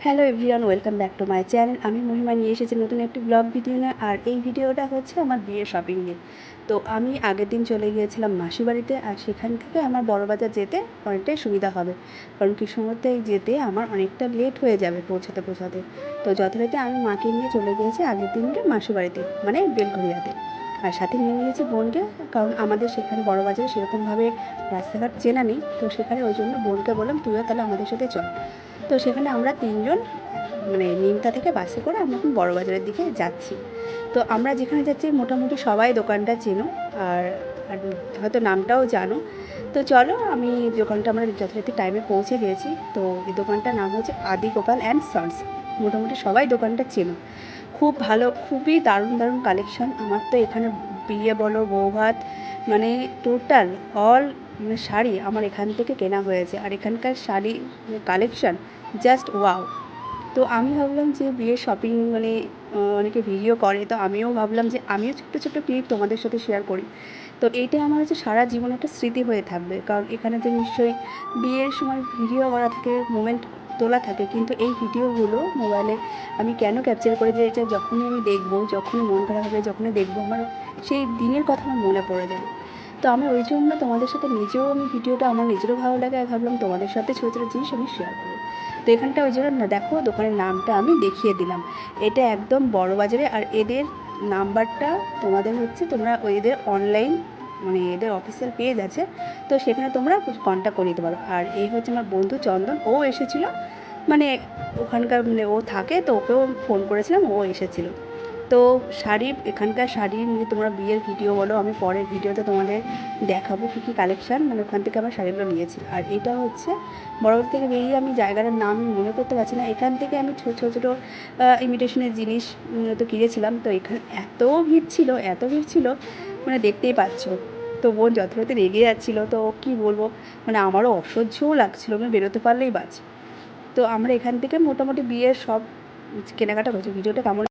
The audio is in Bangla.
Hello everyone, welcome back to my channel. আমি মহিমা নিয়ে এসেছি নতুন একটি ব্লগ ভিডিও নিয়ে। আর এই ভিডিওটা হচ্ছে আমার বিয়ের শপিং নিয়ে। তো আমি আগের দিন চলে গিয়েছিলাম মাসি বাড়িতে, আর সেখান থেকে আমার বড়বাজার যেতে অনেকটাই সুবিধা হবে, কারণ কৃষ্ণমূর্তে যেতে আমার অনেকটা লেট হয়ে যাবে পৌঁছাতে। তো যথারীতি আমি মাকে নিয়ে চলে গিয়েছি আগের দিনকে মাসি বাড়িতে, মানে বেলঘরিয়াতে। আর সাথে নিয়ে নিয়েছি বোনকে, কারণ আমাদের সেখানে বড়বাজারে সেরকমভাবে রাস্তাঘাট চেনা নেই। তো সেখানে ওই জন্য বোনকে বললাম তুইও তাহলে আমাদের সাথে চল। তো সেখানে আমরা তিনজন মানে নিমতা থেকে বাসে করে আমরা এখন বড়বাজারের দিকে যাচ্ছি। তো আমরা যেখানে যাচ্ছি মোটামুটি সবাই দোকানটা চেনো, আর আর হয়তো নামটাও জানো। তো চলো, আমি দোকানটা আমরা যথারীতি টাইমে পৌঁছে গিয়েছি। তো এই দোকানটার নাম হচ্ছে আদি গোপাল অ্যান্ড সন্স। মোটামুটি সবাই দোকানটা চেনো। খুব ভালো, খুবই দারুণ দারুণ কালেকশন। আমার তো এখানে বিয়ে বলো, বৌভাত, মানে টোটাল অল মানে শাড়ি আমার এখান থেকে কেনা হয়েছে। আর এখানকার শাড়ি কালেকশন জাস্ট ওয়াও। তো আমি ভাবলাম যে বিয়ের শপিং মানে অনেকে ভিডিও করে, তো আমিও ভাবলাম যে আমিও ছোট্টো ছোট্টো ক্লিপ তোমাদের সাথে শেয়ার করি। তো এইটাই আমার হচ্ছে সারা জীবনে একটা স্মৃতি হয়ে থাকবে, কারণ এখানে তো নিশ্চয়ই বিয়ের সময় ভিডিও করা থাকে, মোমেন্ট তোলা থাকে, কিন্তু এই ভিডিওগুলো মোবাইলে আমি কেন ক্যাপচার করে যে এটা যখনই আমি দেখবো, যখনই মন খারাপ হবে, যখনই দেখবো, আমার সেই দিনের কথা আমার মনে পড়ে যায়। তো আমি ওই জন্য তোমাদের সাথে নিজেও আমি ভিডিওটা আমার নিজেরও ভালো লাগে, আর ভাবলাম তোমাদের সাথে ছোটো ছোটো জিনিস আমি শেয়ার করবো। তো এখানটা ওই জন্য না, দেখো দোকানের নামটা আমি দেখিয়ে দিলাম। এটা একদম বড় বাজারে। আর এদের নাম্বারটা তোমাদের হচ্ছে, তোমরা এদের অনলাইন মানে এদের অফিসিয়াল পেজ আছে, তো সেখানে তোমরা কন্ট্যাক্ট করে নিতে পারো। আর এই হচ্ছে আমার বন্ধু চন্দন, ও এসেছিলো, মানে ওখানকার মানে ও থাকে, তো ওকেও ফোন করেছিলাম, ও এসেছিলো। তো শাড়ি, এখানকার শাড়ি নিয়ে তোমরা বিয়ের ভিডিও বলো, আমি পরের ভিডিওতে তোমাদের দেখাবো কী কী কালেকশান, মানে ওখান থেকে আমার শাড়িগুলো নিয়েছি। আর এটা হচ্ছে বড়বাজার থেকে বেরিয়ে, আমি জায়গাটার নাম মনে করতে পারছি না, এখান থেকে আমি ছোটো ছোটো ইমিটেশনের জিনিস তো কিনেছিলাম। তো এখানে এত ভিড় ছিল, মানে দেখতেই পাচ্ছ। তো বোন যথারীতি রেগে যাচ্ছিলো, তো কী বলবো, মানে আমারও অসহ্যও লাগছিলো, আমি বেরোতে পারলেই বাঁচি। তো আমরা এখান থেকে মোটামুটি বিয়ের সব কেনাকাটা করেছি। ভিডিওটা কেমন